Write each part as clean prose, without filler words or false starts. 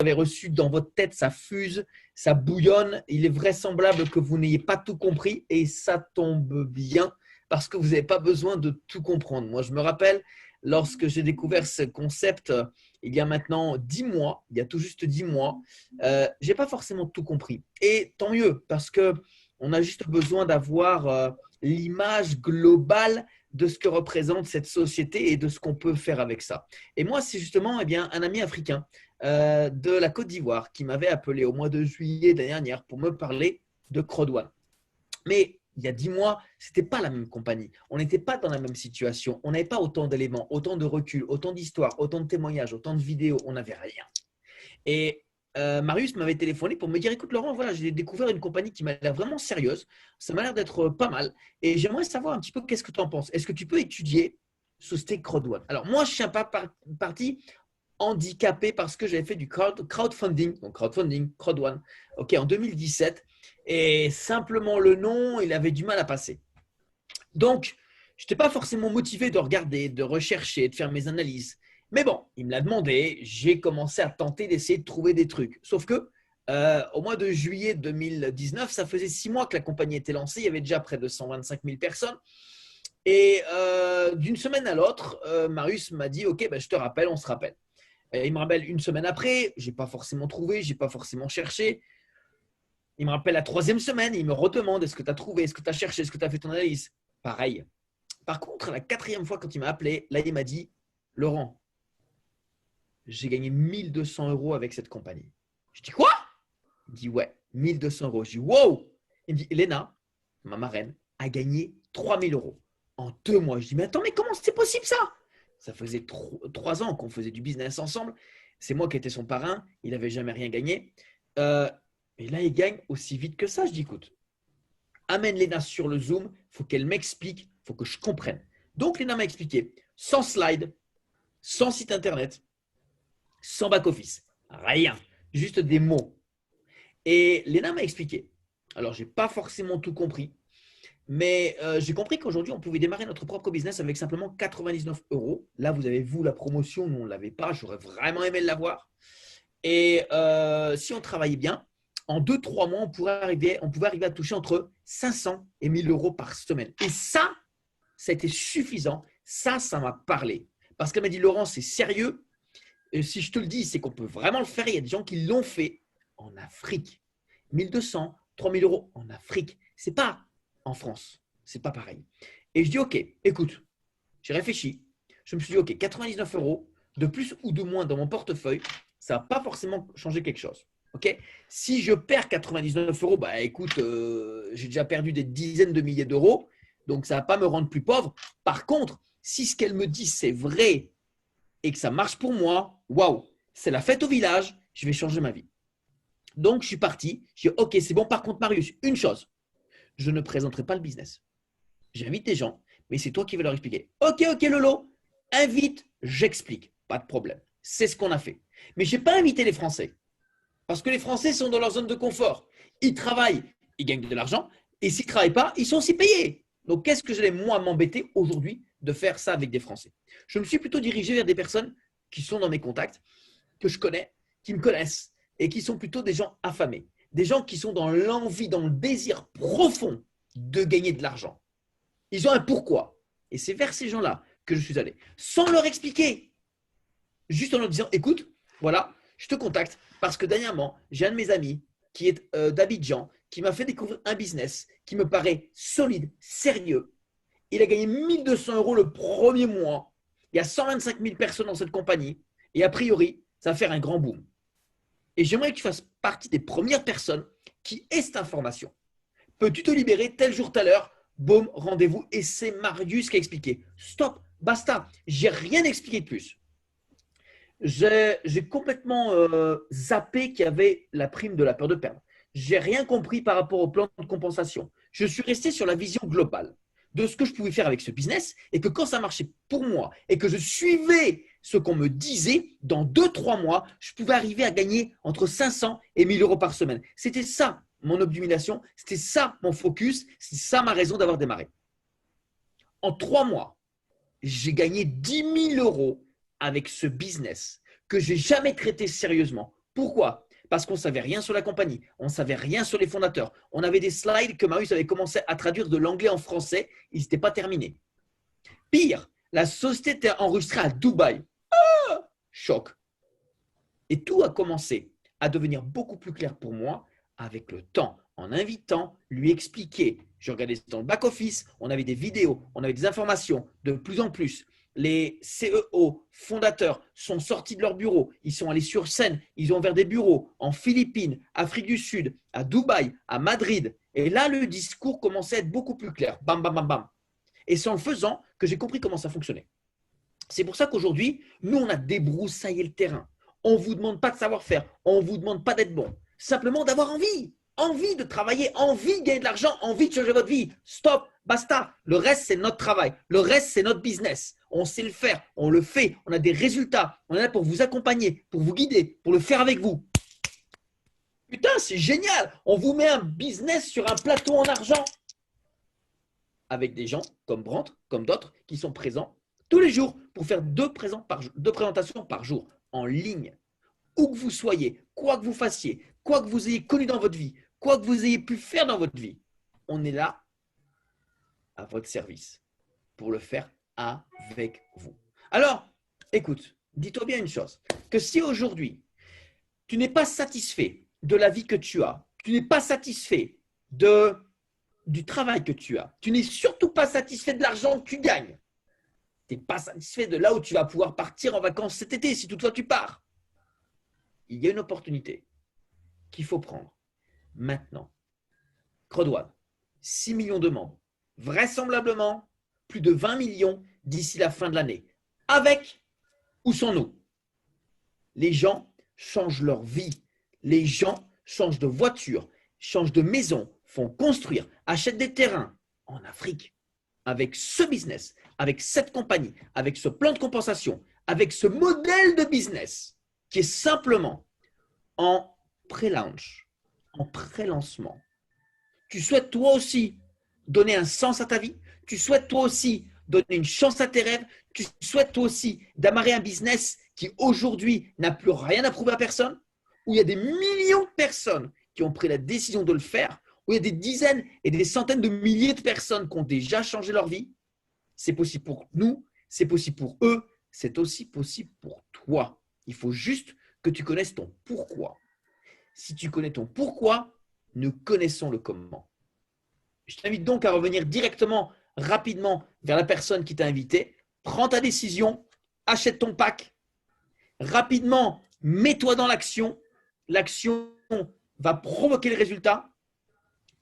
avez reçu dans votre tête, ça fuse, ça bouillonne. Il est vraisemblable que vous n'ayez pas tout compris et ça tombe bien parce que vous n'avez pas besoin de tout comprendre. Moi, je me rappelle, lorsque j'ai découvert ce concept il y a maintenant 10 mois, il y a tout juste 10 mois, je n'ai pas forcément tout compris. Et tant mieux parce qu'on a juste besoin d'avoir l'image globale de ce que représente cette société et de ce qu'on peut faire avec ça. Et moi, c'est justement un ami africain de la Côte d'Ivoire qui m'avait appelé au mois de juillet de l'année dernière pour me parler de Crowd1. Mais il y a 10 mois, ce n'était pas la même compagnie. On n'était pas dans la même situation. On n'avait pas autant d'éléments, autant de recul, autant d'histoires, autant de témoignages, autant de vidéos. On n'avait rien. Et Marius m'avait téléphoné pour me dire, écoute Laurent, voilà, j'ai découvert une compagnie qui m'a l'air vraiment sérieuse. Ça m'a l'air d'être pas mal. Et j'aimerais savoir un petit peu qu'est-ce que tu en penses. Est-ce que tu peux étudier Société Crowd1? Alors moi, je ne suis pas parti handicapé parce que j'avais fait du crowdfunding, donc crowdfunding, Crowd1, en 2017. Et simplement le nom, il avait du mal à passer. Donc, je n'étais pas forcément motivé de regarder, de rechercher, de faire mes analyses. Mais bon, il me l'a demandé, j'ai commencé à tenter d'essayer de trouver des trucs. Sauf que au mois de juillet 2019, ça faisait 6 mois que la compagnie était lancée, il y avait déjà près de 125 000 personnes. Et d'une semaine à l'autre, Marius m'a dit, ok, je te rappelle, on se rappelle. Et il me rappelle une semaine après, je n'ai pas forcément trouvé, je n'ai pas forcément cherché. Il me rappelle la 3e semaine, il me redemande, est-ce que tu as trouvé, est-ce que tu as cherché, est-ce que tu as fait ton analyse? Pareil. Par contre, la 4e fois, quand il m'a appelé, là, il m'a dit, Laurent, j'ai gagné 1 200 € avec cette compagnie. Je dis, quoi? Il me dit, ouais, 1 200 €. Je dis, wow! Il me dit, Elena, ma marraine, a gagné 3 000 € en 2 mois. Je dis, mais attends, mais comment c'est possible ça? Ça faisait 3 ans qu'on faisait du business ensemble. C'est moi qui étais son parrain. Il n'avait jamais rien gagné. Et là, il gagne aussi vite que ça. Je dis, écoute, amène Léna sur le Zoom. Il faut qu'elle m'explique. Il faut que je comprenne. Donc, Léna m'a expliqué. Sans slide, sans site internet, sans back-office. Rien. Juste des mots. Et Léna m'a expliqué. Alors, je n'ai pas forcément tout compris. Mais j'ai compris qu'aujourd'hui, on pouvait démarrer notre propre business avec simplement 99 €. Là, vous avez la promotion. Nous, on ne l'avait pas. J'aurais vraiment aimé l'avoir. Et si on travaillait bien, en 2-3 mois, on pouvait arriver à toucher entre 500 et 1 000 € par semaine. Et ça a été suffisant. Ça m'a parlé. Parce qu'elle m'a dit, Laurent, c'est sérieux. Et si je te le dis, c'est qu'on peut vraiment le faire. Il y a des gens qui l'ont fait en Afrique. 1 200, 3 000 € en Afrique. Ce n'est pas en France. Ce n'est pas pareil. Et je dis, OK, écoute, j'ai réfléchi. Je me suis dit, OK, 99 € de plus ou de moins dans mon portefeuille, ça ne va pas forcément changer quelque chose. OK? Si je perds 99 €, écoute, j'ai déjà perdu des dizaines de milliers d'euros, donc ça ne va pas me rendre plus pauvre. Par contre, si ce qu'elle me dit, c'est vrai et que ça marche pour moi, waouh, c'est la fête au village, je vais changer ma vie. Donc, je suis parti. J'ai dit, OK, c'est bon. Par contre, Marius, une chose, je ne présenterai pas le business. J'invite des gens, mais c'est toi qui vas leur expliquer. OK, Lolo, invite, j'explique. Pas de problème. C'est ce qu'on a fait. Mais je n'ai pas invité les Français. Parce que les Français sont dans leur zone de confort. Ils travaillent, ils gagnent de l'argent. Et s'ils ne travaillent pas, ils sont aussi payés. Donc, qu'est-ce que j'allais, moi, m'embêter aujourd'hui de faire ça avec des Français? Je me suis plutôt dirigé vers des personnes qui sont dans mes contacts, que je connais, qui me connaissent et qui sont plutôt des gens affamés. Des gens qui sont dans l'envie, dans le désir profond de gagner de l'argent. Ils ont un pourquoi. Et c'est vers ces gens-là que je suis allé. Sans leur expliquer. Juste en leur disant, écoute, voilà, je te contacte parce que dernièrement, j'ai un de mes amis qui est d'Abidjan, qui m'a fait découvrir un business qui me paraît solide, sérieux. Il a gagné 1 200 € le premier mois. Il y a 125 000 personnes dans cette compagnie. Et a priori, ça va faire un grand boom. Et j'aimerais que tu fasses partie des premières personnes qui aient cette information. Peux-tu te libérer tel jour, telle heure? Boum, rendez-vous. Et c'est Marius qui a expliqué. Stop, basta. J'ai rien expliqué de plus. J'ai complètement zappé qu'il y avait la prime de la peur de perdre. J'ai rien compris par rapport au plan de compensation. Je suis resté sur la vision globale de ce que je pouvais faire avec ce business et que quand ça marchait pour moi et que je suivais ce qu'on me disait, dans 2-3 mois, je pouvais arriver à gagner entre 500 et 1 000 € par semaine. C'était ça mon obnubilation, c'était ça mon focus, c'est ça ma raison d'avoir démarré. En 3 mois, j'ai gagné 10 000 € avec ce business que je n'ai jamais traité sérieusement. Pourquoi? Parce qu'on ne savait rien sur la compagnie, on ne savait rien sur les fondateurs. On avait des slides que Marius avait commencé à traduire de l'anglais en français, ils n'étaient pas terminés. Pire, la société était enregistrée à Dubaï. Choc. Et tout a commencé à devenir beaucoup plus clair pour moi avec le temps, en invitant, lui expliquer. Je regardais dans le back-office, on avait des vidéos, on avait des informations de plus en plus. Les CEO, fondateurs, sont sortis de leur bureau, ils sont allés sur scène, ils ont ouvert des bureaux en Philippines, Afrique du Sud, à Dubaï, à Madrid. Et là, le discours commençait à être beaucoup plus clair. Bam, bam, bam, bam. Et c'est en le faisant que j'ai compris comment ça fonctionnait. C'est pour ça qu'aujourd'hui, nous, on a débroussaillé le terrain. On ne vous demande pas de savoir-faire, on ne vous demande pas d'être bon. Simplement d'avoir envie de travailler, envie de gagner de l'argent, envie de changer votre vie. Stop, basta. Le reste, c'est notre travail. Le reste, c'est notre business. On sait le faire, on le fait, on a des résultats. On est là pour vous accompagner, pour vous guider, pour le faire avec vous. Putain, c'est génial. On vous met un business sur un plateau en argent avec des gens comme Brandt, comme d'autres, qui sont présents tous les jours pour faire deux présentations par jour en ligne. Où que vous soyez, quoi que vous fassiez, quoi que vous ayez connu dans votre vie, quoi que vous ayez pu faire dans votre vie, on est là à votre service pour le faire avec vous. Alors, écoute, dis-toi bien une chose, que si aujourd'hui, tu n'es pas satisfait de la vie que tu as, tu n'es pas satisfait du travail que tu as, tu n'es surtout pas satisfait de l'argent que tu gagnes, tu n'es pas satisfait de là où tu vas pouvoir partir en vacances cet été, si toutefois tu pars, il y a une opportunité qu'il faut prendre maintenant. Crowdone, 6 millions de membres, vraisemblablement plus de 20 millions d'ici la fin de l'année. Avec ou sans nous, les gens changent leur vie. Les gens changent de voiture, changent de maison, font construire, achètent des terrains en Afrique. Avec ce business, avec cette compagnie, avec ce plan de compensation, avec ce modèle de business qui est simplement en pré-launch, en pré-lancement. Tu souhaites toi aussi donner un sens à ta vie, tu souhaites toi aussi donner une chance à tes rêves, tu souhaites toi aussi d'amarrer un business qui aujourd'hui n'a plus rien à prouver à personne, où il y a des millions de personnes qui ont pris la décision de le faire, où il y a des dizaines et des centaines de milliers de personnes qui ont déjà changé leur vie. C'est possible pour nous, c'est possible pour eux, c'est aussi possible pour toi. Il faut juste que tu connaisses ton pourquoi. Si tu connais ton pourquoi, nous connaissons le comment. Je t'invite donc à revenir directement, rapidement vers la personne qui t'a invité. Prends ta décision, achète ton pack. Rapidement, mets-toi dans l'action. L'action va provoquer le résultat.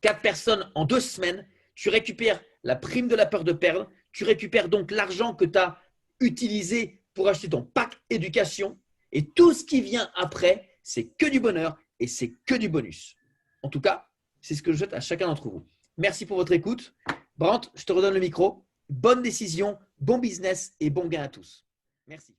4 personnes en 2 semaines. Tu récupères la prime de la peur de perdre. Tu récupères donc l'argent que tu as utilisé pour acheter ton pack éducation. Et tout ce qui vient après, c'est que du bonheur et c'est que du bonus. En tout cas, c'est ce que je souhaite à chacun d'entre vous. Merci pour votre écoute. Brandt, je te redonne le micro. Bonne décision, bon business et bon gain à tous. Merci.